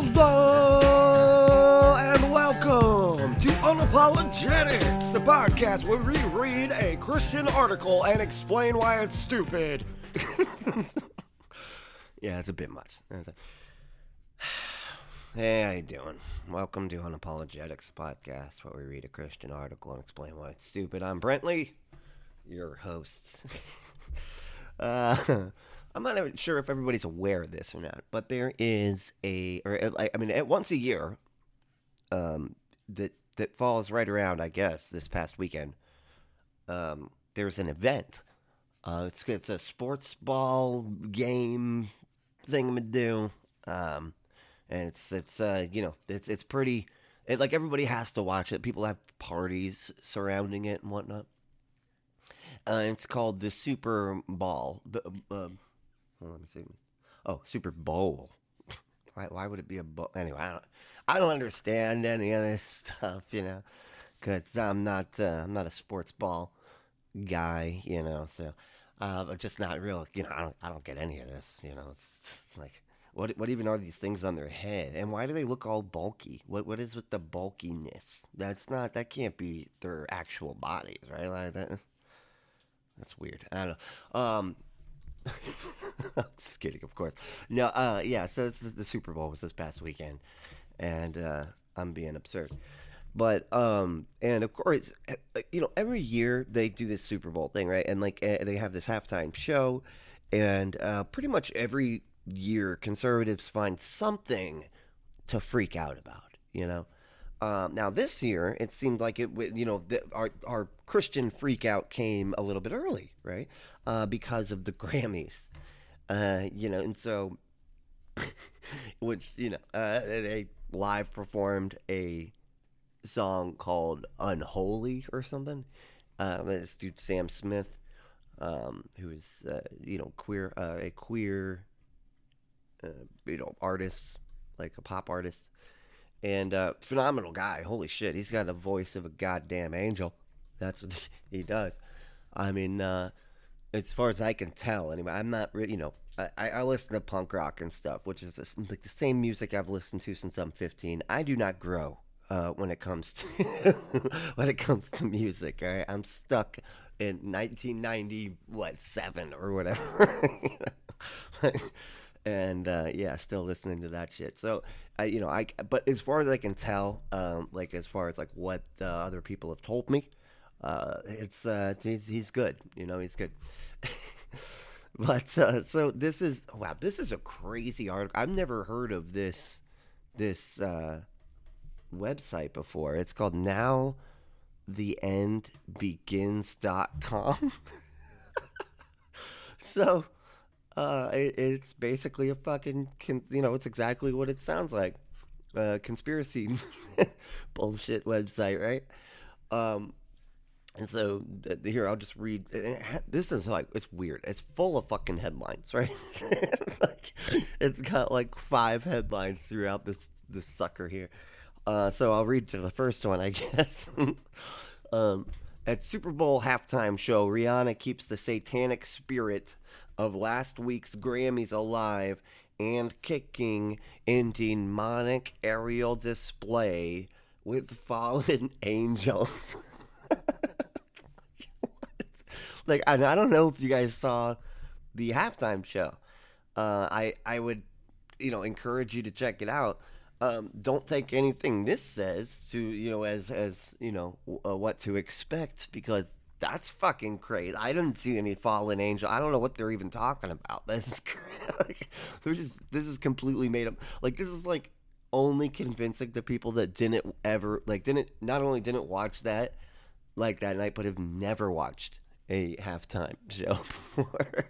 Hello and welcome to Unapologetics, the podcast where we read a Christian article and explain why it's stupid. Yeah, it's a bit much. Hey, how you doing? Welcome to Unapologetics podcast, where we read a Christian article and explain why it's stupid. I'm Brentley, your host. I'm not even sure if everybody's aware of this or not, but there is once a year, that falls right around, I guess, this past weekend. There's an event. It's a sports ball game thingamadoodle. And it's pretty. Like everybody has to watch it. People have parties surrounding it and whatnot. It's called the Super Bowl. Let me see. Oh, Super Bowl. Why would it be a bowl? Anyway, I don't understand any of this stuff, because I'm not a sports ball guy, so I'm just not real, I don't get any of this, It's just like, what even are these things on their head, and why do they look all bulky? What is with the bulkiness? That can't be their actual bodies, right? Like that. That's weird. I don't know. I'm just kidding, of course. No, so the Super Bowl was this past weekend, and I'm being absurd. But, and of course, every year they do this Super Bowl thing, right? And, they have this halftime show, and pretty much every year conservatives find something to freak out about, Now, this year, it seemed like our Christian freak out came a little bit early, right? Because of the Grammys, and so, they live performed a song called Unholy or something. This dude, Sam Smith, who is, queer, a queer, artist, like a pop artist. And phenomenal guy. Holy shit. He's got a voice of a goddamn angel. That's what he does. I mean, as far as I can tell, anyway, I'm not really, I listen to punk rock and stuff, which is like the same music I've listened to since I'm 15. I do not grow when it comes to music. All right? I'm stuck in 1997 or whatever. And still listening to that shit. So but as far as I can tell, as far as what other people have told me, he's good. He's good. But so this is a crazy article. I've never heard of this website before. It's called NowTheEndBegins.com. So. It's basically a fucking, it's exactly what it sounds like. Conspiracy bullshit website, right? And so here, I'll just read. This is it's weird. It's full of fucking headlines, right? It's got 5 headlines throughout this sucker here. So I'll read to the first one, I guess. At Super Bowl halftime show, Rihanna keeps the satanic spirit of last week's Grammys alive and kicking in demonic aerial display with fallen angels. I don't know if you guys saw the halftime show. I would, encourage you to check it out. Don't take anything this says to, as what to expect, because that's fucking crazy. I didn't see any fallen angel. I don't know what they're even talking about. This is this is completely made up. This is only convincing to people that didn't not only didn't watch that that night, but have never watched a halftime show before.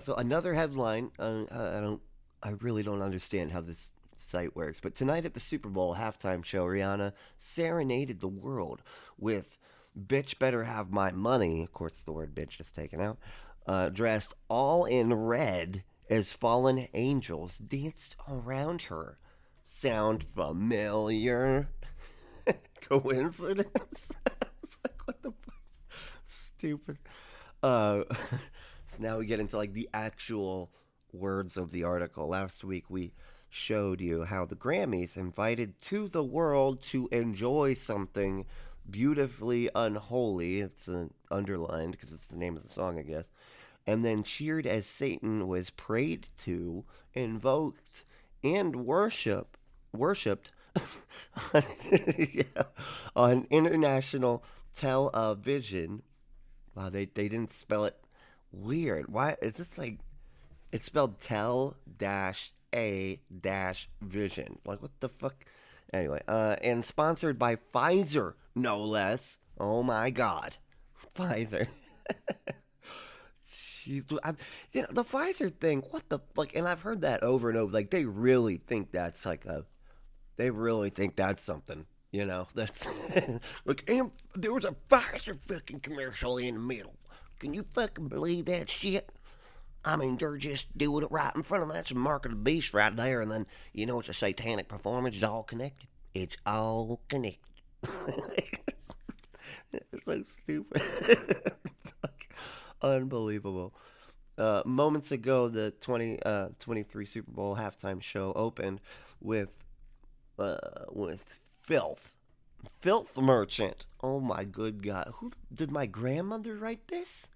So another headline. I really don't understand how this site works, but tonight at the Super Bowl halftime show, Rihanna serenaded the world with "Bitch Better Have My Money." Of course, the word bitch is taken out. Dressed all in red as fallen angels danced around her. Sound familiar? Coincidence? It's what the fuck? Stupid. So now we get into the actual words of the article. Last week we showed you how the Grammys invited to the world to enjoy something beautifully unholy. It's underlined because it's the name of the song, I guess. And then cheered as Satan was prayed to, invoked, and worshipped yeah, on international television. Wow, they didn't spell it weird. Why is this like it's spelled tel dash a dash vision? Like what the fuck? Anyway, and sponsored by Pfizer, no less. Oh my God, Pfizer. Jeez, the Pfizer thing. What the fuck? And I've heard that over and over. Like they really think that's like a. They really think that's something. That's look. And there was a Pfizer fucking commercial in the middle. Can you fucking believe that shit? I mean, they're just doing it right in front of them. That's a mark of the beast right there. And then, it's a satanic performance. It's all connected. It's all connected. It's so stupid. Unbelievable. Moments ago, the 2023 Super Bowl halftime show opened with filth. Filth merchant. Oh my good God. Who did my grandmother write this?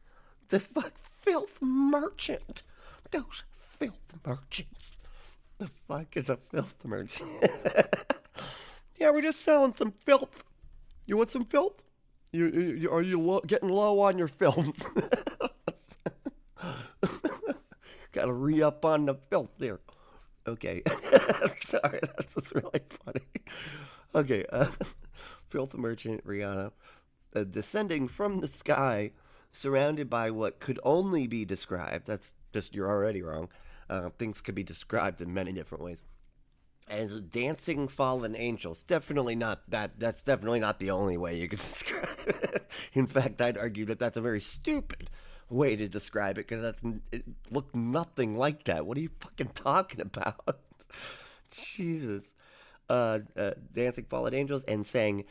The fuck filth merchant. Those filth merchants. The fuck is a filth merchant? Yeah, we're just selling some filth. You want some filth? Are you getting low on your filth? Gotta re-up on the filth there. Okay. Sorry, that's just really funny. Okay, filth merchant Rihanna descending from the sky, surrounded by what could only be described. That's just you're already wrong. Things could be described in many different ways. As dancing fallen angels. Definitely not that. That's definitely not the only way you could describe it. In fact, I'd argue that that's a very stupid way to describe it because it looked nothing like that. What are you fucking talking about? Jesus. Dancing fallen angels and saying,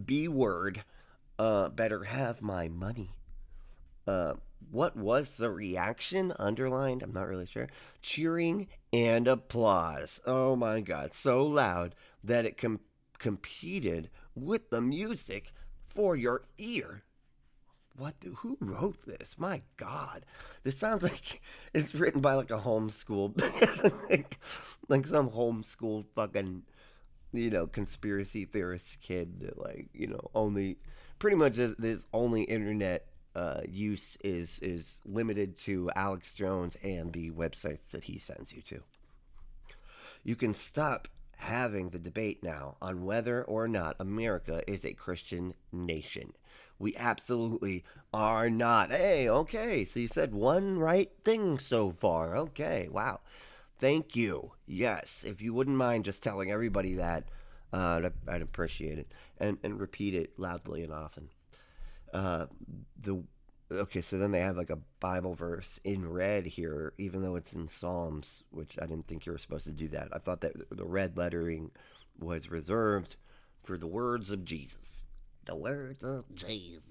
B word, better have my money. What was the reaction? Underlined, I'm not really sure. Cheering and applause. Oh my God, so loud that it competed with the music for your ear. Who wrote this? My God. This sounds like it's written by like a homeschool, like some homeschool fucking, conspiracy theorist kid that only, pretty much his only internet use is limited to Alex Jones and the websites that he sends you to. You can stop having the debate now on whether or not America is a Christian nation. We absolutely are not. Hey, okay, so you said one right thing so far. Okay, wow. Thank you. Yes, if you wouldn't mind just telling everybody that, I'd appreciate it. And repeat it loudly and often. Okay, so then they have like a Bible verse in red here, even though it's in Psalms, which I didn't think you were supposed to do that. I thought that the red lettering was reserved for the words of Jesus. The words of Jesus.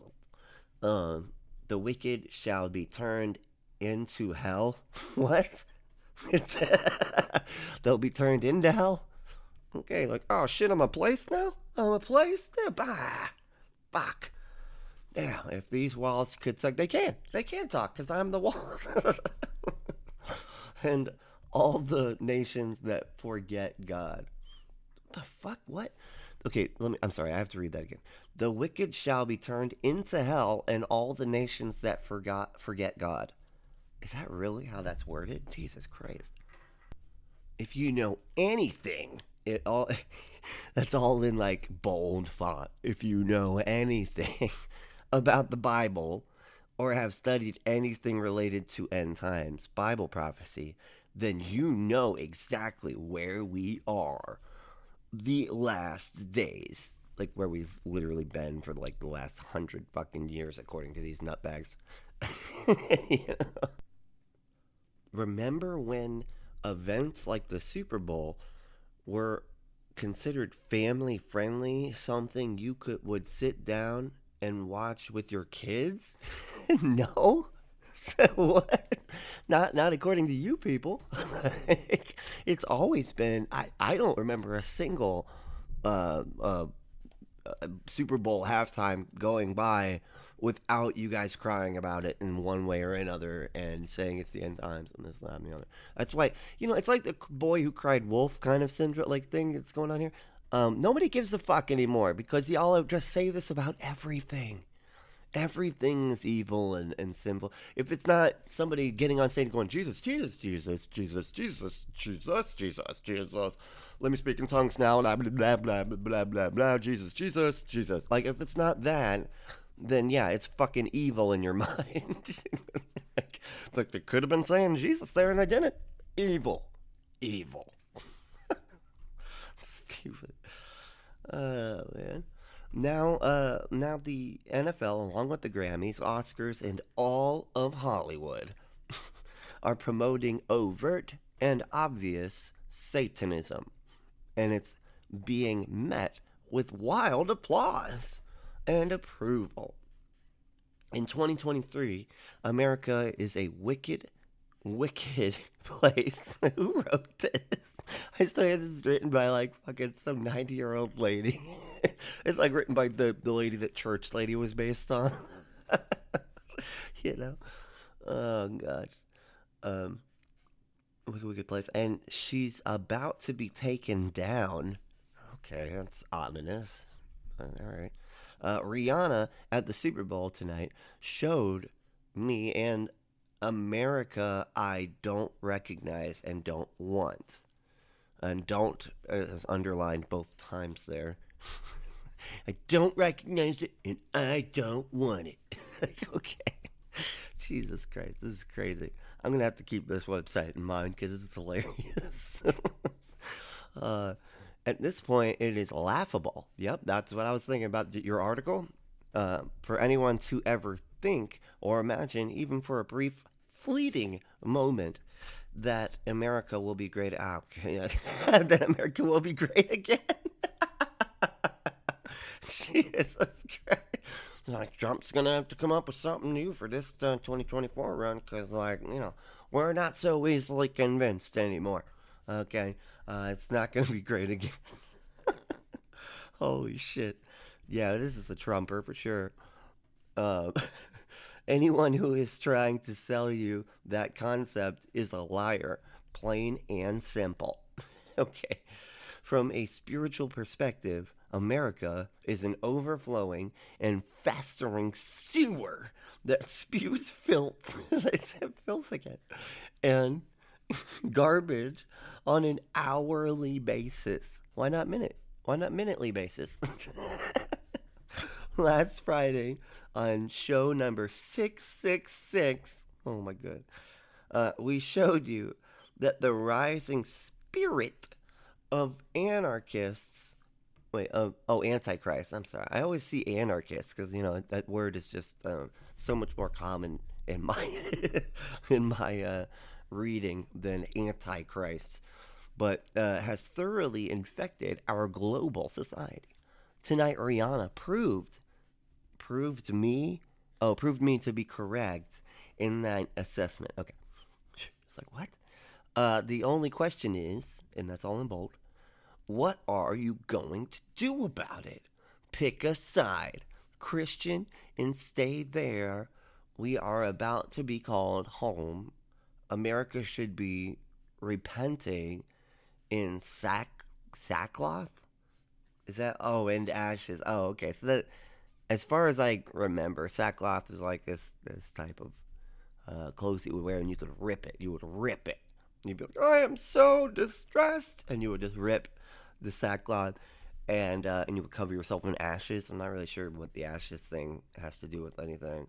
The wicked shall be turned into hell. What? They'll be turned into hell? Okay, like, oh shit, I'm a place now? I'm a place? Bah. Fuck. Yeah, if these walls could talk, they can talk because I'm the walls. And all the nations that forget God. The fuck? What? Okay, I'm sorry, I have to read that again. The wicked shall be turned into hell, and all the nations that forget God. Is that really how that's worded? Jesus Christ. If you know anything, that's all in like bold font. If you know anything about the Bible or have studied anything related to end times, Bible prophecy, then you know exactly where we are. The last days, like where we've literally been for like the last 100 fucking years, according to these nutbags. Remember when events like the Super Bowl were considered family friendly, something you would sit down and watch with your kids? No? What? Not according to you people. It's always been. I don't remember a single uh, uh, Super Bowl halftime going by without you guys crying about it in one way or another and saying it's the end times and this, that, and the other. That's why, it's like the boy who cried wolf kind of syndrome, like thing that's going on here. Nobody gives a fuck anymore because y'all just say this about everything. Everything is evil and sinful. If it's not somebody getting on stage and going, Jesus, Jesus, Jesus, Jesus, Jesus, Jesus, Jesus, Jesus. Let me speak in tongues now. Blah, blah, blah, blah, blah, blah, blah. Jesus, Jesus, Jesus. Like, if it's not that, then yeah, it's fucking evil in your mind. Like they could have been saying Jesus there and they didn't. Evil. Evil. Stupid. Oh, man. Now the NFL, along with the Grammys, Oscars, and all of Hollywood, are promoting overt and obvious Satanism, and it's being met with wild applause and approval. In 2023, America is a wicked, wicked place. Who wrote this? I swear this is written by like fucking some 90-year-old lady. It's like written by the lady that Church Lady was based on. Oh gosh. Wicked place. And she's about to be taken down. Okay, that's ominous. All right. Rihanna at the Super Bowl tonight showed me and America I don't recognize and don't want. And don't is underlined both times there. I don't recognize it and I don't want it. Okay. Jesus Christ, this is crazy. I'm going to have to keep this website in mind because this is hilarious. At this point, it is laughable. Yep, that's what I was thinking about your article. For anyone to ever think or imagine, even for a brief, fleeting moment, that America will be great. That America will be great again. Jesus Christ. Like, Trump's going to have to come up with something new for this 2024 run because, we're not so easily convinced anymore. Okay? It's not going to be great again. Holy shit. Yeah, this is a Trumper for sure. Anyone who is trying to sell you that concept is a liar, plain and simple. Okay. From a spiritual perspective, America is an overflowing and festering sewer that spews filth. I said filth again. And garbage on an hourly basis. Why not minute? Why not minutely basis? Last Friday on show number 666, oh my god, we showed you that the rising spirit of anarchists, Antichrist, I'm sorry. I always see anarchists because, that word is just so much more common in my reading than Antichrist, but has thoroughly infected our global society. Tonight, Rihanna proved me to be correct in that assessment. Okay. It's like, what? The only question is, and that's all in bold, what are you going to do about it? Pick a side, Christian, and stay there. We are about to be called home. America should be repenting in sackcloth? Is that? Oh, and ashes. Oh, okay. So that, as far as I remember, sackcloth is like this type of clothes you would wear, and you could rip it. You would rip it. You'd be like, I am so distressed, and you would just rip the sackcloth, and you would cover yourself in ashes. I'm not really sure what the ashes thing has to do with anything,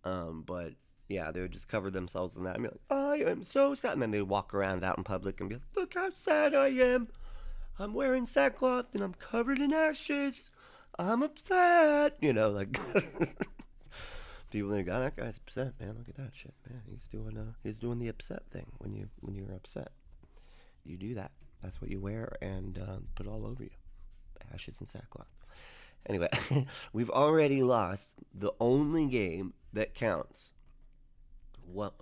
but yeah, they would just cover themselves in that and be like, I am so sad, and then they'd walk around out in public and be like, look how sad I am. I'm wearing sackcloth and I'm covered in ashes. I'm upset. Like people think, oh, that guy's upset, man. Look at that shit, man. He's doing the upset thing when you're upset. You do that. That's what you wear and put all over you. Ashes and sackcloth. Anyway, we've already lost the only game that counts. What?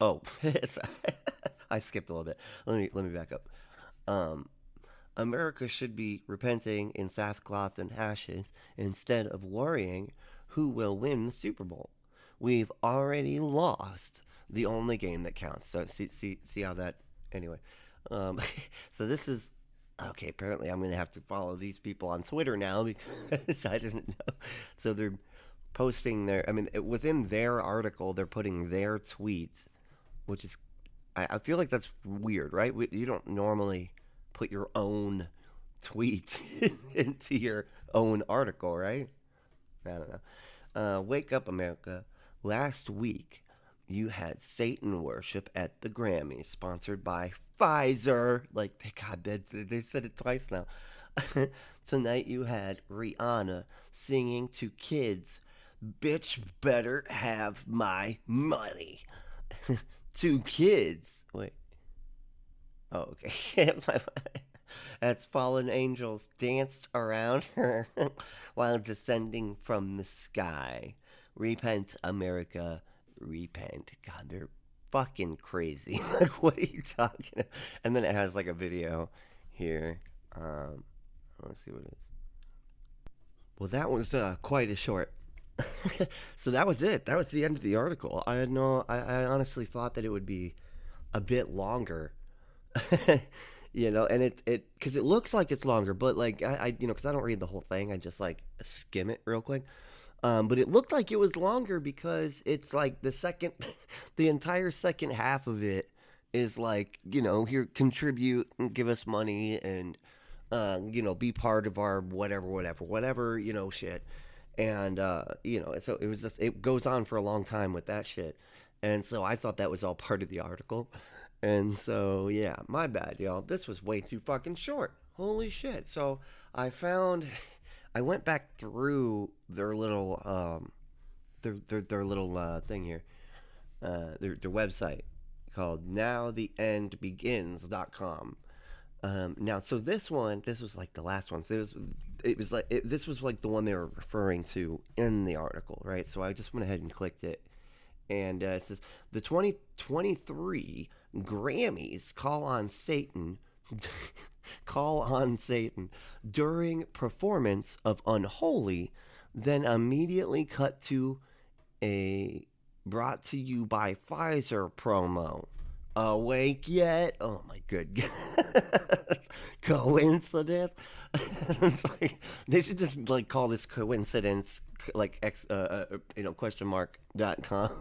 Oh, it's, I skipped a little bit. Let me back up. Um, America should be repenting in sackcloth and ashes instead of worrying who will win the Super Bowl. We've already lost the only game that counts. So see how that. Anyway, um, so this is okay. Apparently, I'm going to have to follow these people on Twitter now because I didn't know. So they're posting their. I mean, within their article, they're putting their tweets, which is. I feel like that's weird, right? You don't normally put your own tweets into your own article, right? I don't know. Wake up, America. Last week, you had Satan worship at the Grammys, sponsored by Pfizer. Like, God, they said it twice now. Tonight, you had Rihanna singing to kids, "Bitch better have my money." To kids. Wait. Oh, okay. As fallen angels danced around her while descending from the sky. Repent, America, repent. God, they're fucking crazy. Like, what are you talking about? And then it has like a video here. Let's see what it is. Well, that was quite a short. So that was it. That was the end of the article. I had no. I honestly thought that it would be a bit longer. And it because it looks like it's longer, but like because I don't read the whole thing. I just like skim it real quick. But it looked like it was longer because it's like the entire second half of it is like, here, contribute and give us money and, be part of our whatever, shit. And, so it goes on for a long time with that shit. And so I thought that was all part of the article. And so, yeah, my bad, y'all. This was way too fucking short. Holy shit. So I went back through their little, their little thing here, their website called nowtheendbegins.com. Now, so this was like the last one. So this was like the one they were referring to in the article, right? So I just went ahead and clicked it. And it says the 2023 Grammys call on Satan during performance of Unholy, then immediately cut to a brought to you by Pfizer promo. Awake yet? Oh my good God. Coincidence? It's like, they should just like call this coincidence like question mark.com.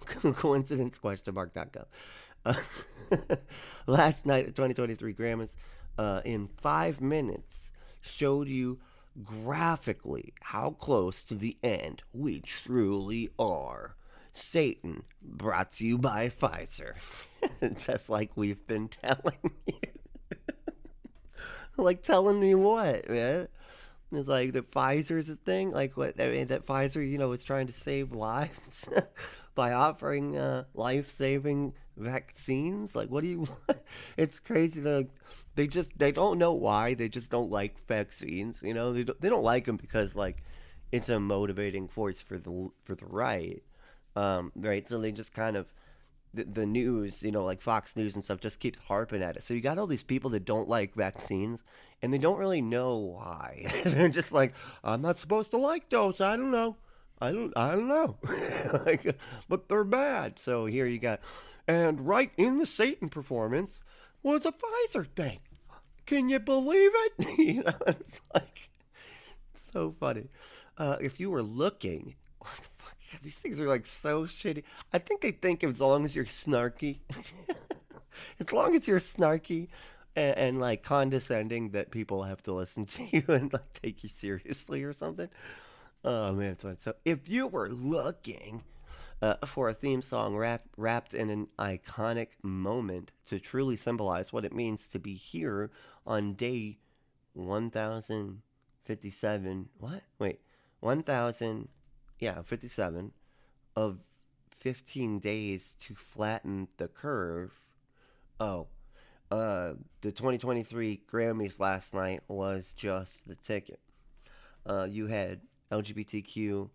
Coincidence question mark.com. Uh, Last night at 2023 Grammys, in 5 minutes, showed you graphically how close to the end we truly are. Satan, brought to you by Pfizer. Just like we've been telling you. Like, telling me what, man? It's like the Pfizer's a thing. Like, what? I mean, that Pfizer, is trying to save lives by offering life-saving vaccines. Like, what do you want? It's crazy. They don't know why. They just don't like vaccines. They don't like them because like it's a motivating force for the right. Right. So they just kind of the news, like Fox News and stuff, just keeps harping at it. So you got all these people that don't like vaccines, and they don't really know why. They're just like, I'm not supposed to like those. I don't know. I don't know. Like, but they're bad. So here you got, and right in the Satan performance was a Pfizer thing. Can you believe it? It's like so funny. If you were looking, what the fuck? These things are like so shitty. I think they think as long as you're snarky, as long as you're snarky and like condescending, that people have to listen to you and like take you seriously or something. Oh man, it's fun. So if you were looking for a theme song wrapped in an iconic moment to truly symbolize what it means to be here on day 1057. What? Wait, 1000. Yeah, 57 of 15 days to flatten the curve. Oh, the 2023 Grammys last night was just the ticket. You had LGBTQ.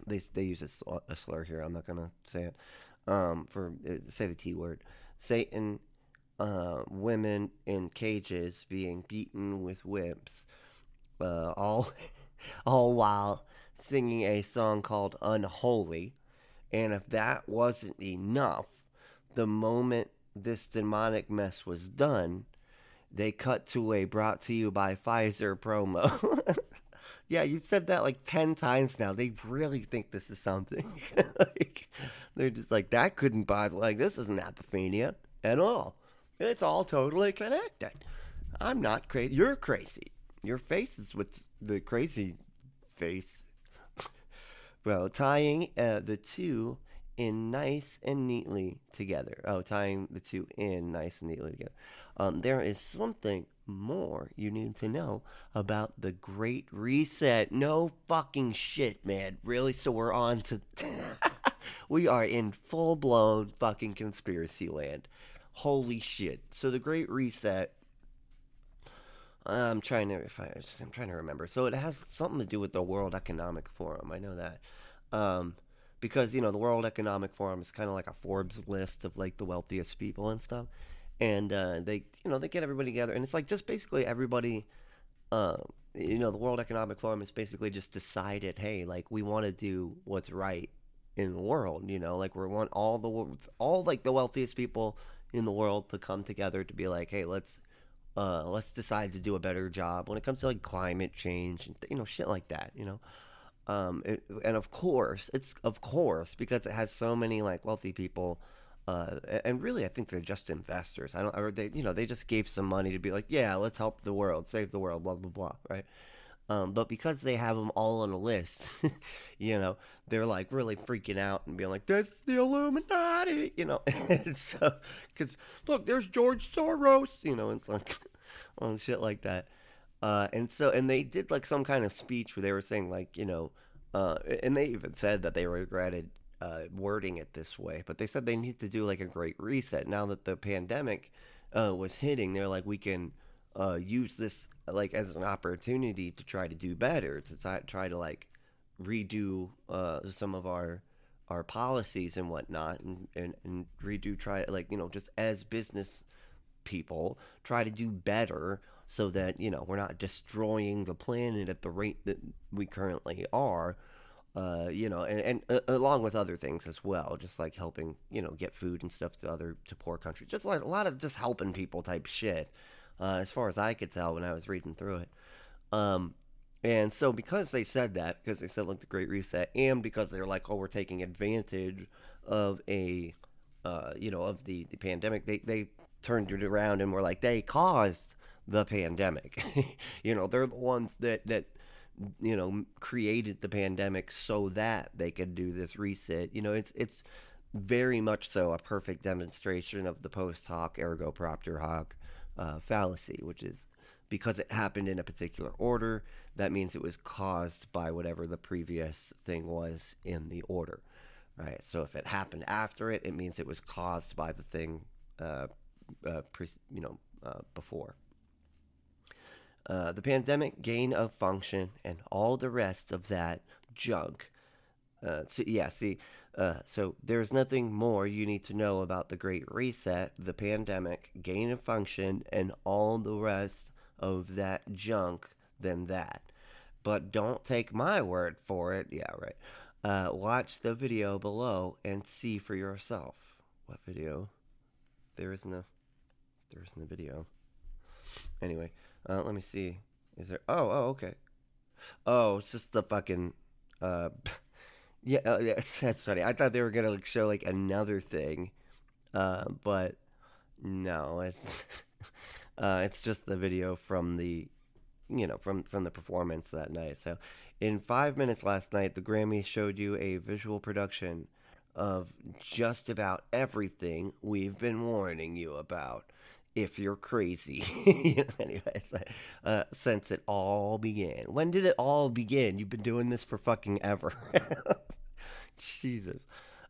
they use a slur here. I'm not gonna say it. For say the T word. Satan, women in cages being beaten with whips, all all while singing a song called "Unholy." And if that wasn't enough, the moment this demonic mess was done, they cut to a brought to you by Pfizer promo. Yeah, you've said that like 10 times now. They really think this is something. Like, they're just like, that couldn't possibly, like, this isn't apophenia at all. It's all totally connected. I'm not crazy. You're crazy. Your face is what's the crazy face. Well, tying the two in nice and neatly together. Oh, tying the two in nice and neatly together. There is something more you need to know about the Great Reset. No fucking shit, man. Really? So we're on to. We are in full blown fucking conspiracy land. Holy shit. So the Great Reset. I'm trying to remember. So it has something to do with the World Economic Forum. I know that. Because the World Economic Forum is kind of like a Forbes list of like the wealthiest people and stuff, and they get everybody together, and it's like just basically everybody. The World Economic Forum is basically just decided, hey, like we want to do what's right in the world. Like we want all like the wealthiest people in the world to come together to be like, hey, let's decide to do a better job when it comes to like climate change and shit like that. And of course, because it has so many like wealthy people, and really I think they're just investors. I don't, or they just gave some money to be like, yeah, let's help the world, save the world, blah blah blah, right? But because they have them all on a list, they're like really freaking out and being like, "That's the Illuminati," And so, because look, there's George Soros, it's like, on shit like that. And they did like some kind of speech where they were saying like, and they even said that they regretted wording it this way, but they said they need to do like a great reset now that the pandemic was hitting. They're like, we can use this like as an opportunity to try to do better, to try to like redo some of our policies and whatnot, and redo try like just as business people try to do better so that we're not destroying the planet at the rate that we currently are, and along with other things as well, just like helping get food and stuff to poor countries, just like a lot of just helping people type shit, as far as I could tell when I was reading through it. And so because they said that, because they said like the Great Reset, and because they're like, oh, we're taking advantage of of the pandemic, they turned it around and were like, they caused the pandemic. They're the ones that created the pandemic so that they could do this reset. It's very much so a perfect demonstration of the post hoc ergo propter hoc fallacy, which is because it happened in a particular order, that means it was caused by whatever the previous thing was in the order, right? So if it happened after it, it means it was caused by the thing before. The pandemic, gain of function, and all the rest of that junk. So there's nothing more you need to know about the Great Reset, the pandemic, gain of function, and all the rest of that junk than that. But don't take my word for it. Yeah, right. Watch the video below and see for yourself. What video? There isn't a video. Anyway, let me see. Is there? Oh, okay. Oh, it's just the fucking. Yeah, that's funny. I thought they were gonna like show like another thing, but no, it's just the video from the, from the performance that night. So, in 5 minutes last night, the Grammys showed you a visual production of just about everything we've been warning you about. If you're crazy. Anyways, since it all began. When did it all begin? You've been doing this for fucking ever. Jesus.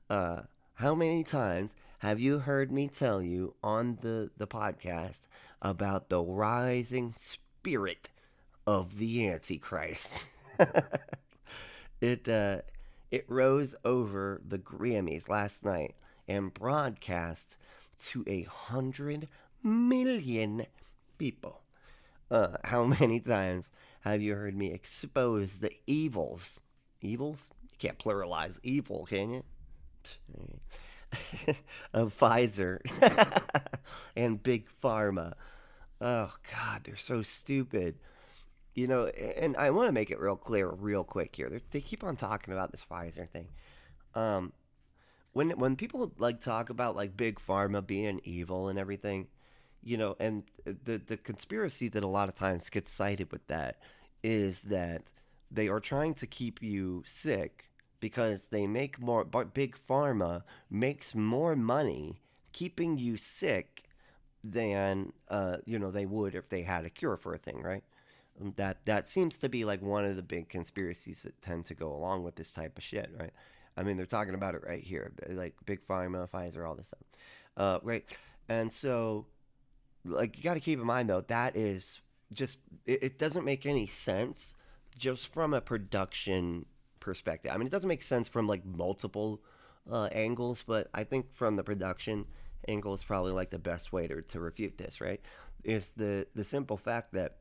How many times have you heard me tell you on the podcast about the rising spirit of the Antichrist? It it rose over the Grammys last night and broadcast to 100 million people. How many times have you heard me expose the evils? Evils? You can't pluralize evil, can you? Of Pfizer and Big Pharma. Oh God, they're so stupid. And I want to make it real clear, real quick here. They keep on talking about this Pfizer thing. Um, when people like talk about like Big Pharma being evil and everything, and the conspiracy that a lot of times gets cited with that is that they are trying to keep you sick because they make more. But Big Pharma makes more money keeping you sick than they would if they had a cure for a thing, right? That seems to be like one of the big conspiracies that tend to go along with this type of shit, right? I mean, they're talking about it right here, like Big Pharma, Pfizer, all this stuff, right? And so, like, you got to keep in mind though, that is just it doesn't make any sense just from a production perspective. I mean, it doesn't make sense from like multiple angles, but I think from the production angle is probably like the best way to refute this, right? Is the simple fact that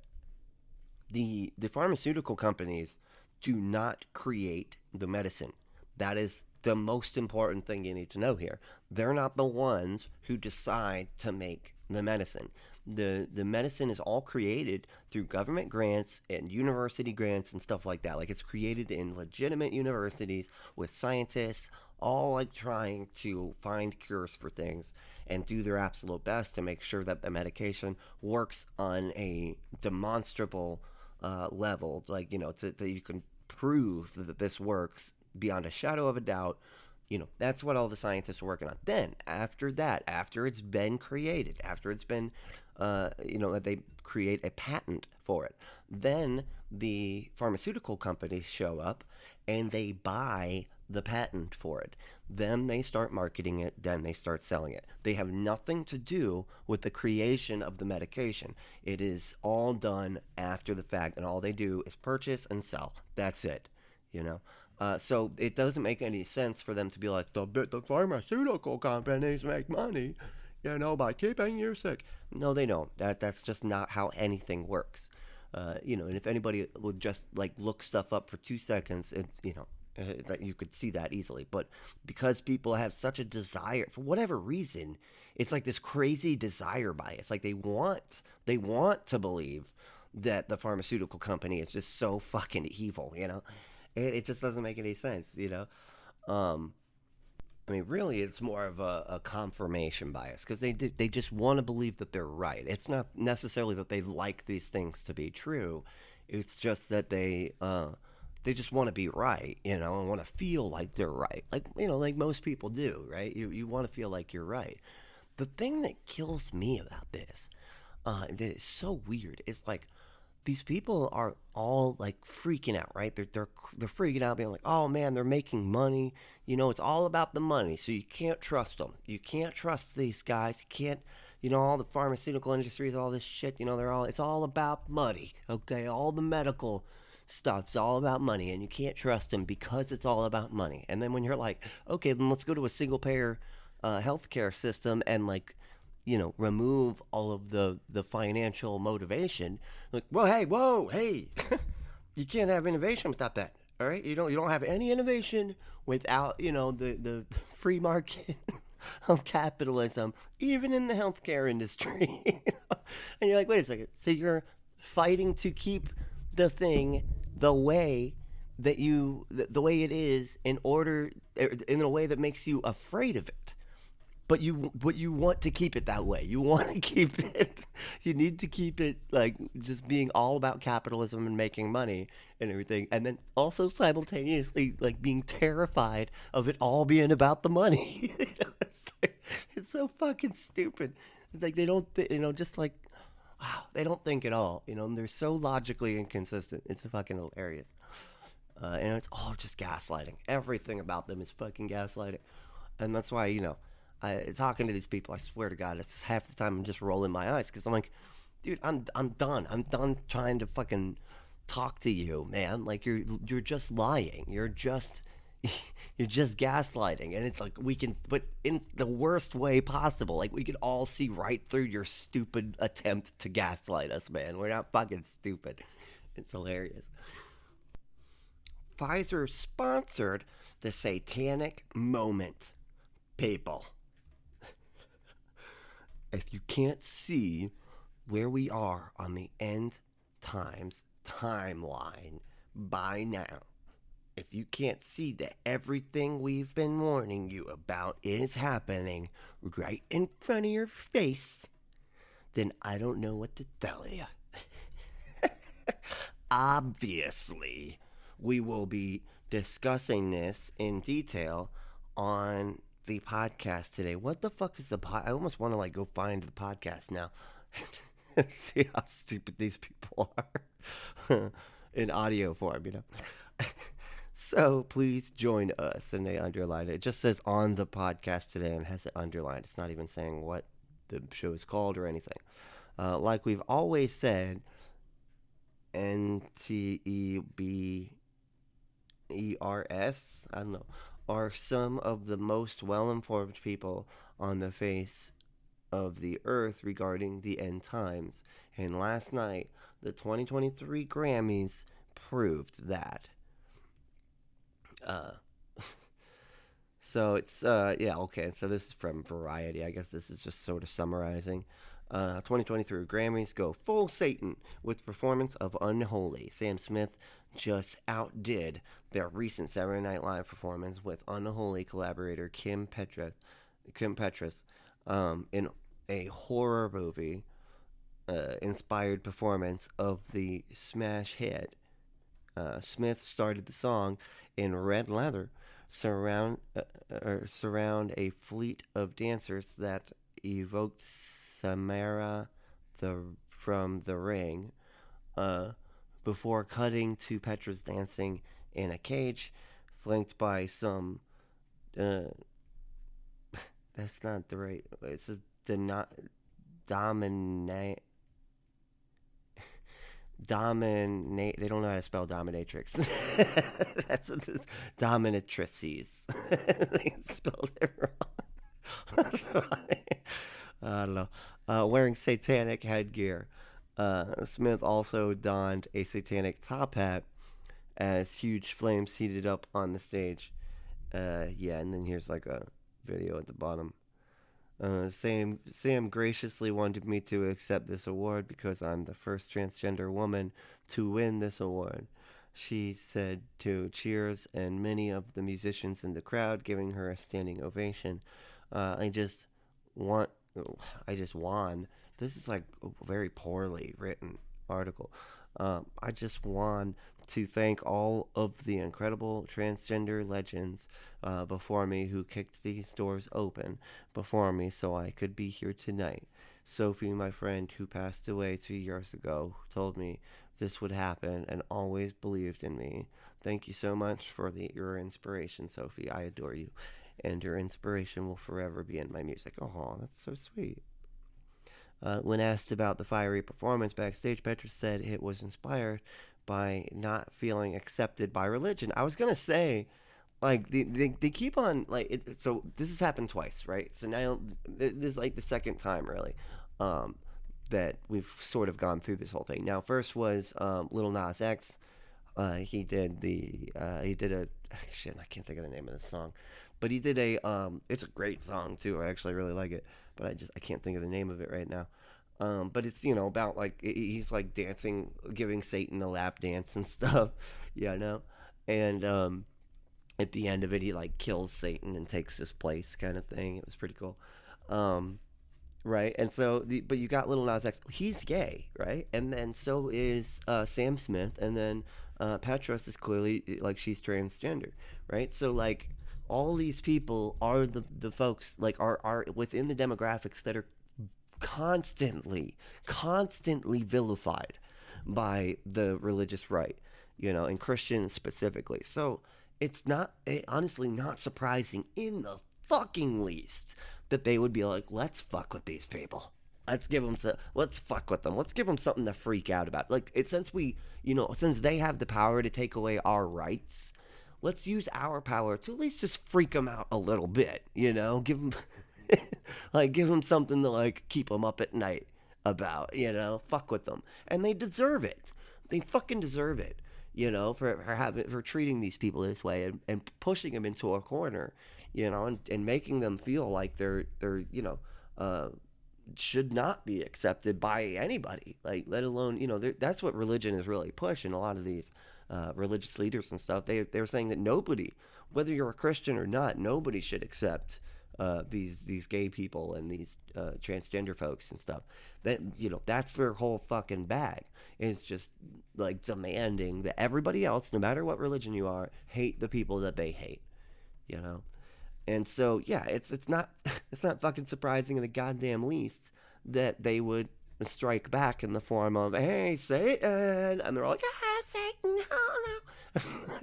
the pharmaceutical companies do not create the medicine. That is the most important thing you need to know here. They're not the ones who decide to make the medicine. The medicine is all created through government grants and university grants and stuff like that. Like, it's created in legitimate universities with scientists all like trying to find cures for things and do their absolute best to make sure that the medication works on a demonstrable level, like, that you can prove that this works beyond a shadow of a doubt. That's what all the scientists are working on. Then after that, after it's been created, after it's been they create a patent for it, then the pharmaceutical companies show up and they buy the patent for it. Then they start marketing it, then they start selling it. They have nothing to do with the creation of the medication. It is all done after the fact, and all they do is purchase and sell. That's it, so it doesn't make any sense for them to be like, the pharmaceutical companies make money, by keeping you sick. No, they don't. That's just not how anything works. And if anybody would just like look stuff up for 2 seconds, it's, that you could see that easily. But because people have such a desire, for whatever reason, it's like this crazy desire bias. Like, they want to believe that the pharmaceutical company is just so fucking evil, It just doesn't make any sense, I mean, really, it's more of a confirmation bias because they just want to believe that they're right. It's not necessarily that they like these things to be true. It's just that they just want to be right, and want to feel like they're right, like most people do, right? You want to feel like you're right. The thing that kills me about this, that is so weird, is like, these people are all like freaking out, right? They're freaking out, being like, "Oh man, they're making money. It's all about the money. So you can't trust them. You can't trust these guys. You can't, all the pharmaceutical industries, all this shit. It's all about money. Okay, all the medical stuff's all about money, and you can't trust them because it's all about money." And then when you're like, "Okay, then let's go to a single payer healthcare system and like." Remove all of the financial motivation. Like, well, hey, whoa, hey, you can't have innovation without that. All right, you don't have any innovation without the free market of capitalism, even in the healthcare industry. And you're like, wait a second. So you're fighting to keep the thing the way that the way it is in a way that makes you afraid of it. But you want to keep it that way. You want to keep it. You need to keep it like just being all about capitalism and making money and everything, and then also simultaneously like being terrified of it all being about the money. It's so fucking stupid. It's like they don't, just like, wow, they don't think at all. And they're so logically inconsistent. It's fucking hilarious. And it's all just gaslighting. Everything about them is fucking gaslighting, and that's why talking to these people, I swear to God, it's half the time I'm just rolling my eyes because I'm like, dude, I'm done. I'm done trying to fucking talk to you, man. Like you're just lying. You're just you're just gaslighting, and it's like we can, but in the worst way possible. Like we can all see right through your stupid attempt to gaslight us, man. We're not fucking stupid. It's hilarious. Pfizer sponsored the Satanic Moment, people. If you can't see where we are on the end times timeline by now, if you can't see that everything we've been warning you about is happening right in front of your face, then I don't know what to tell you. Obviously, we will be discussing this in detail on the podcast today. What the fuck is the I almost want to like go find the podcast now. See how stupid these people are in audio form, you know. So please join us, and they underline it. It just says on the podcast today and has it underlined. It's not even saying what the show is called or anything. Like we've always said, NTEBERS, I don't know, are some of the most well-informed people on the face of the earth regarding the end times. And last night, the 2023 Grammys proved that. So it's, yeah, okay. So this is from Variety. I guess this is just sort of summarizing. 2023 Grammys go full Satan with performance of Unholy. Sam Smith just outdid their recent Saturday Night Live performance with Unholy collaborator Kim Petras in a horror movie inspired performance of the smash hit. Smith started the song in red leather, surround a fleet of dancers that evoked Samara from The Ring, before cutting to Petra's dancing in a cage, flanked by some. That's not the right. It says dominate. They don't know how to spell dominatrix. That's this dominatrices. They spelled it wrong. I don't know. Wearing satanic headgear. Smith also donned a satanic top hat as huge flames heated up on the stage. Yeah, and then here's like a video at the bottom. Sam graciously wanted me to accept this award because I'm the first transgender woman to win this award, she said to cheers and many of the musicians in the crowd giving her a standing ovation. I just won. This is like a very poorly written article. I just want to thank all of the incredible transgender legends before me who kicked these doors open before me so I could be here tonight. Sophie, my friend who passed away 2 years ago, told me this would happen and always believed in me. Thank you so much for your inspiration, Sophie. I adore you. And your inspiration will forever be in my music. Oh, that's so sweet. When asked about the fiery performance backstage, Petra said it was inspired by not feeling accepted by religion. I was going to say, like, they keep on, like, so this has happened twice, right? So now, this is like the second time, really, that we've sort of gone through this whole thing. Now, first was Lil Nas X. He did shit, I can't think of the name of the song. But he did it's a great song, too. I actually really like it. But I can't think of the name of it right now. But it's, about, like, he's, like, dancing, giving Satan a lap dance and stuff. Yeah, I know. And at the end of it, he, like, kills Satan and takes his place kind of thing. It was pretty cool. Right? And so, but you got Lil Nas X. He's gay, right? And then so is Sam Smith. And then Petros is clearly, like, she's transgender, right? So, like, all these people are the folks, like, are within the demographics that are constantly vilified by the religious right, and Christians specifically. So it's honestly not surprising in the fucking least that they would be like, let's fuck with these people. Let's fuck with them. Let's give them something to freak out about. Like since since they have the power to take away our rights, let's use our power to at least just freak them out a little bit. Give them give them something to keep them up at night about. Fuck with them, and they deserve it. They fucking deserve it. For treating these people this way and pushing them into a corner, and making them feel like they're should not be accepted by anybody, let alone that's what religion is really pushing. A lot of these religious leaders and stuff, they're saying that nobody, whether you're a Christian or not, nobody should accept these gay people and these transgender folks and stuff. That's their whole fucking bag. Is just demanding that everybody else, no matter what religion you are, hate the people that they hate. And so, yeah, it's not it's not fucking surprising in the goddamn least that they would strike back in the form of, "Hey, Satan," and they're all like, "Ah, Satan,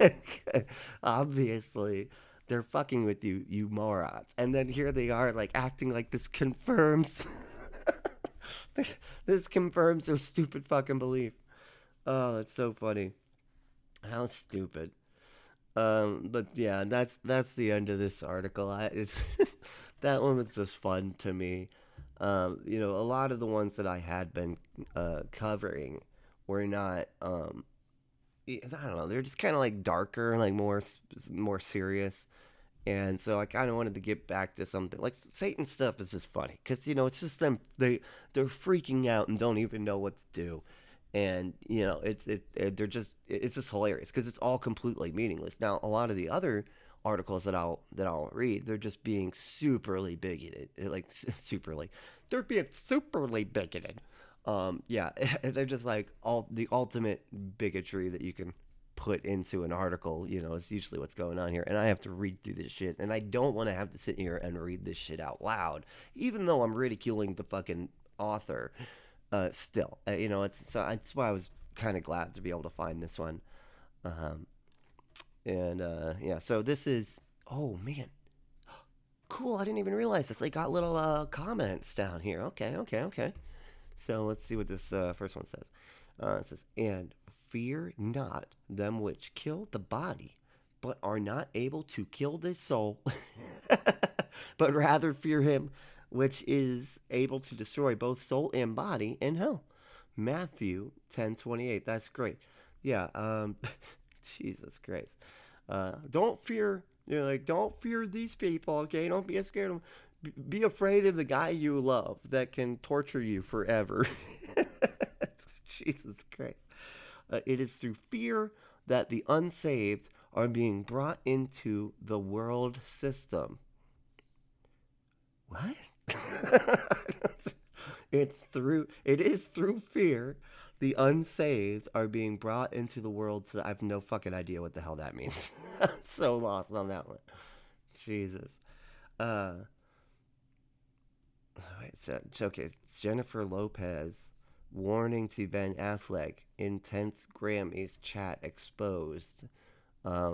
no, no." Obviously, they're fucking with you, you morons. And then here they are, acting like this confirms, this confirms their stupid fucking belief. Oh, that's so funny. How stupid. But yeah, that's the end of this article. It's that one was just fun to me. A lot of the ones that I had been covering were not. I don't know. They're just kind of darker, more serious. And so I kind of wanted to get back to something like Satan stuff is just funny because it's just them. They're freaking out and don't even know what to do. And they're just it's just hilarious because it's all completely meaningless. Now a lot of the other articles that I'll read, they're just being superly bigoted, superly. They're being superly bigoted. Yeah, they're just all the ultimate bigotry that you can put into an article. Is usually what's going on here, and I have to read through this shit, and I don't want to have to sit here and read this shit out loud, even though I'm ridiculing the fucking author. Still, that's why I was kind of glad to be able to find this one. Yeah, so this is, oh man, cool. I didn't even realize this. They got little comments down here. Okay. So let's see what this first one says. It says, "And fear not them which kill the body, but are not able to kill the soul, but rather fear him which is able to destroy both soul and body in hell." Matthew 10:28. That's great. Yeah. Jesus Christ. Don't fear. Don't fear these people. Okay. Don't be scared of them. Be afraid of the guy you love that can torture you forever. Jesus Christ. It is through fear that the unsaved are being brought into the world system. What? It is through fear the unsaved are being brought into the world. So I have no fucking idea what the hell that means. I'm so lost on that one. Jesus. So okay, Jennifer Lopez warning to Ben Affleck, intense Grammys chat exposed.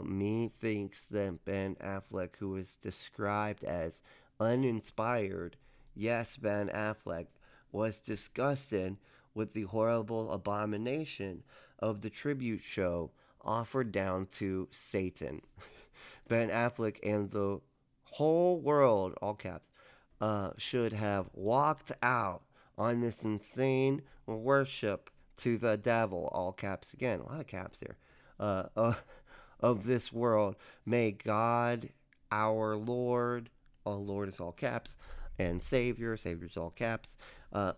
Me thinks that Ben Affleck, who is described as uninspired, yes, Ben Affleck was disgusted with the horrible abomination of the tribute show offered down to Satan. Ben Affleck and the whole world, all caps, should have walked out on this insane worship to the devil, all caps again, a lot of caps here, of this world. May God, our Lord is all caps, and Savior's all caps,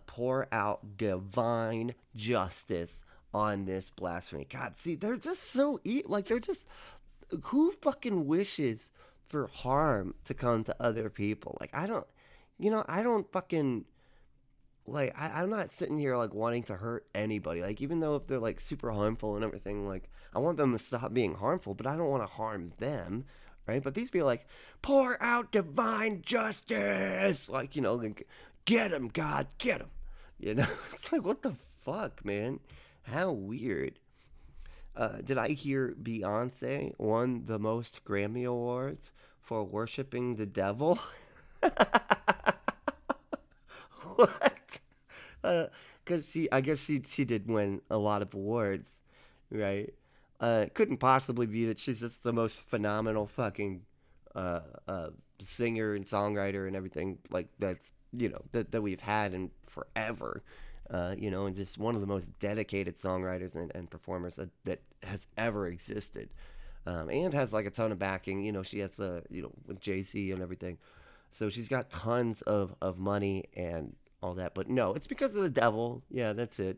pour out divine justice on this blasphemy. God, see, they're just so they're just, who fucking wishes for harm to come to other people? I don't fucking, I'm not sitting here wanting to hurt anybody. Even though if they're super harmful and everything, I want them to stop being harmful, but I don't want to harm them, right? But these people pour out divine justice, get him, God, get him. It's what the fuck, man? How weird. Did I hear Beyonce won the most Grammy Awards for worshiping the devil? What? Because I guess she did win a lot of awards, right? It couldn't possibly be that she's just the most phenomenal fucking uh, uh, singer and songwriter and everything like that's that we've had in forever. And just one of the most dedicated songwriters and performers that has ever existed, and has like a ton of backing. She has with JC and everything, so she's got tons of money and all that. But no, it's because of the devil. Yeah, that's it.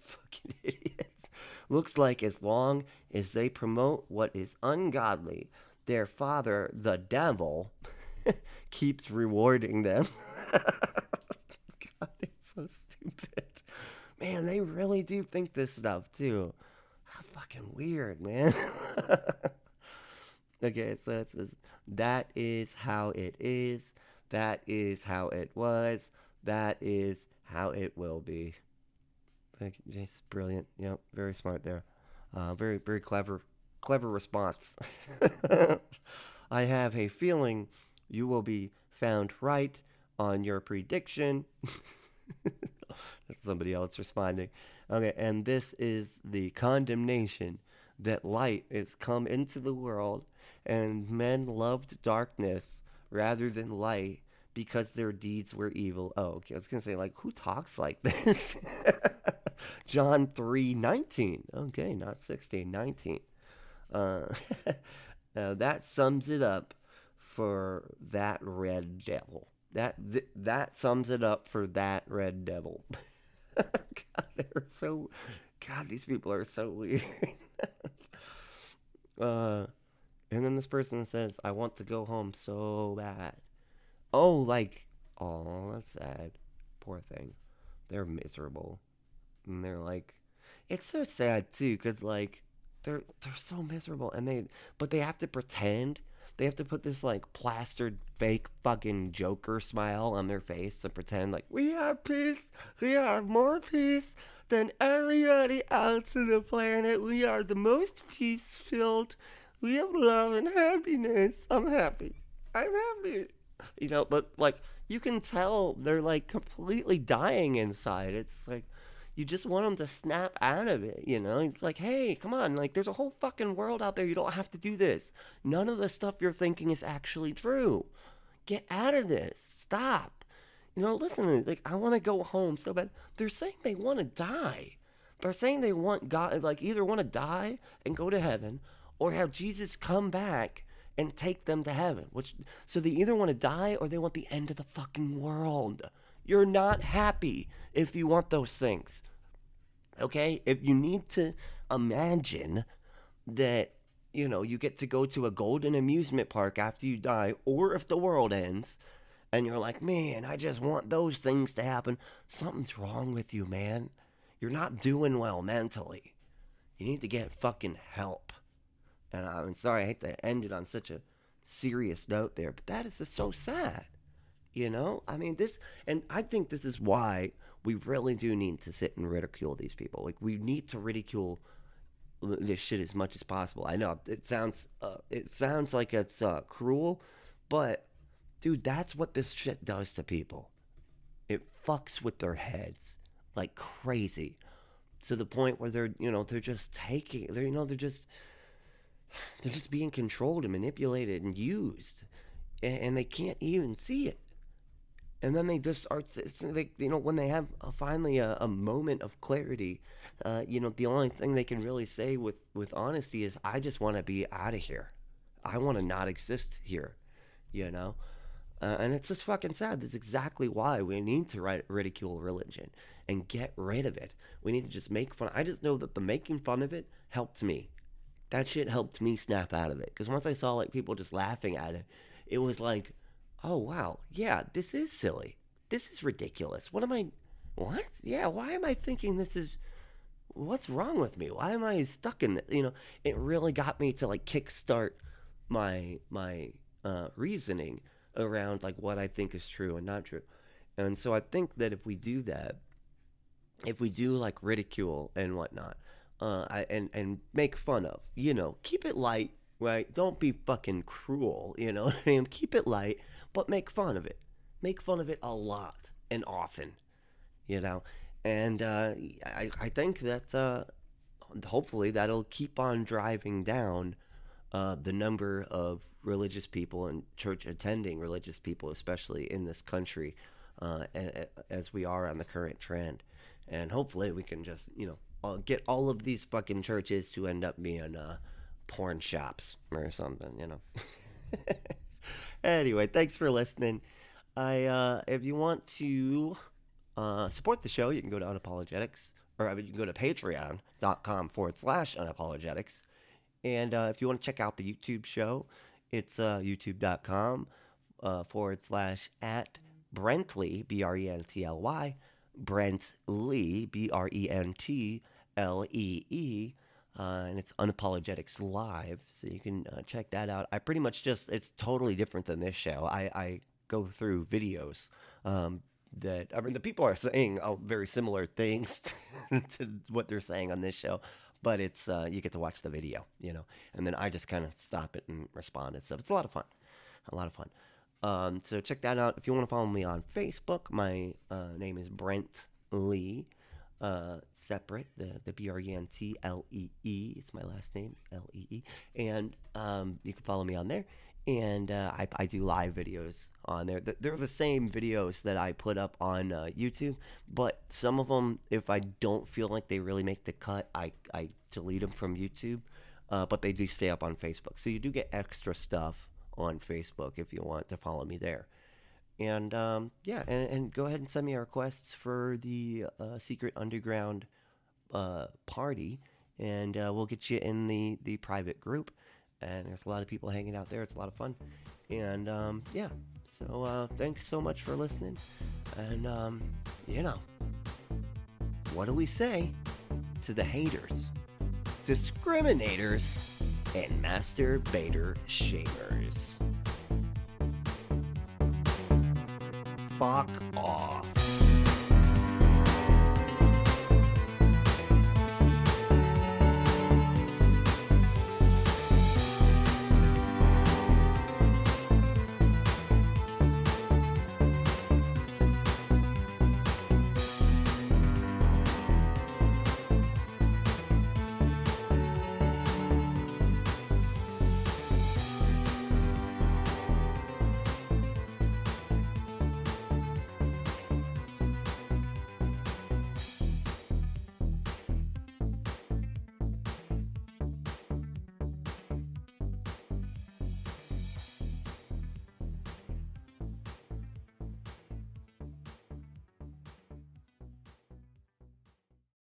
Fucking idiots. Looks like as long as they promote what is ungodly, their father, the devil, keeps rewarding them. God, they're so stupid. Man, they really do think this stuff too. How fucking weird, man. Okay, so it says, that is how it is. That is how it was. That is how it will be. It's brilliant. Yep, very smart there. Very, very clever. Clever response. I have a feeling you will be found right on your prediction. That's somebody else responding. Okay, and this is the condemnation that light is come into the world, and men loved darkness rather than light because their deeds were evil. Oh, okay. I was gonna say, like, who talks like this? John 3:19. Okay, not 16, 19. Uh, that sums it up for that red devil. That sums it up for that red devil. God, they're so. God, these people are so weird. uh, and then this person says, "I want to go home so bad." Oh, like, oh, that's sad. Poor thing. They're miserable, and they're like, it's so sad too, cause like, they're so miserable, and but they have to pretend. They have to put this like plastered fake fucking Joker smile on their face and pretend like we have peace. We have more peace than everybody else on the planet. We are the most peace filled. We have love and happiness. I'm happy. I'm happy. But like you can tell they're like completely dying inside. It's like you just want them to snap out of it, It's like, hey, come on, like there's a whole fucking world out there. You don't have to do this. None of the stuff you're thinking is actually true. Get out of this. Stop. Listen, like I want to go home so bad. They're saying they want to die. They're saying they want God, like either want to die and go to heaven or have Jesus come back and take them to heaven. So they either want to die or they want the end of the fucking world. You're not happy if you want those things. Okay? If you need to imagine that, you get to go to a golden amusement park after you die, or if the world ends, and you're like, man, I just want those things to happen, something's wrong with you, man. You're not doing well mentally. You need to get fucking help. And I'm sorry, I hate to end it on such a serious note there, but that is just so sad. I mean, and I think this is why we really do need to sit and ridicule these people. Like, we need to ridicule this shit as much as possible. I know it sounds like it's cruel, but dude, that's what this shit does to people. It fucks with their heads like crazy, to the point where they're just taking, they're just being controlled and manipulated and used, and they can't even see it. And then they just start, when they have finally a moment of clarity, the only thing they can really say with honesty is, I just want to be out of here. I want to not exist here, And it's just fucking sad. That's exactly why we need to ridicule religion and get rid of it. We need to just make fun. I just know that the making fun of it helped me. That shit helped me snap out of it. Because once I saw like people just laughing at it, it was like, oh, wow, yeah, this is silly. This is ridiculous. What? Yeah, why am I thinking what's wrong with me? Why am I stuck in this? It really got me to like kickstart my reasoning around like what I think is true and not true. And so I think that if we do that, if we do like ridicule and whatnot, and make fun of, keep it light, right? Don't be fucking cruel, you know what I mean? Keep it light, but make fun of it. Make fun of it a lot and often, And I think that hopefully that'll keep on driving down the number of religious people and church attending religious people, especially in this country, as we are on the current trend. And hopefully we can just, get all of these fucking churches to end up being porn shops or something. Anyway, thanks for listening. If you want to support the show, you can go to Unapologetics, or you can go to patreon.com/unapologetics. And if you want to check out the YouTube show, it's youtube.com /at Brently, Brently, Brent Lee, Brentlee. And it's Unapologetics Live, so you can check that out. I pretty much it's totally different than this show. I go through videos the people are saying very similar things to what they're saying on this show, but it's you get to watch the video, and then I just kind of stop it and respond and stuff. It's a lot of fun. So check that out. If you want to follow me on Facebook, my name is Brent Lee. Separate, the Brentlee is my last name, Lee, and you can follow me on there. And I do live videos on there. They're the same videos that I put up on YouTube, but some of them, if I don't feel like they really make the cut, I delete them from YouTube, but they do stay up on Facebook. So you do get extra stuff on Facebook if you want to follow me there. And and go ahead and send me requests for the secret underground party, and we'll get you in the private group. And there's a lot of people hanging out there. It's a lot of fun. And so thanks so much for listening. And what do we say to the haters, discriminators, and masturbator shamers? Fuck off.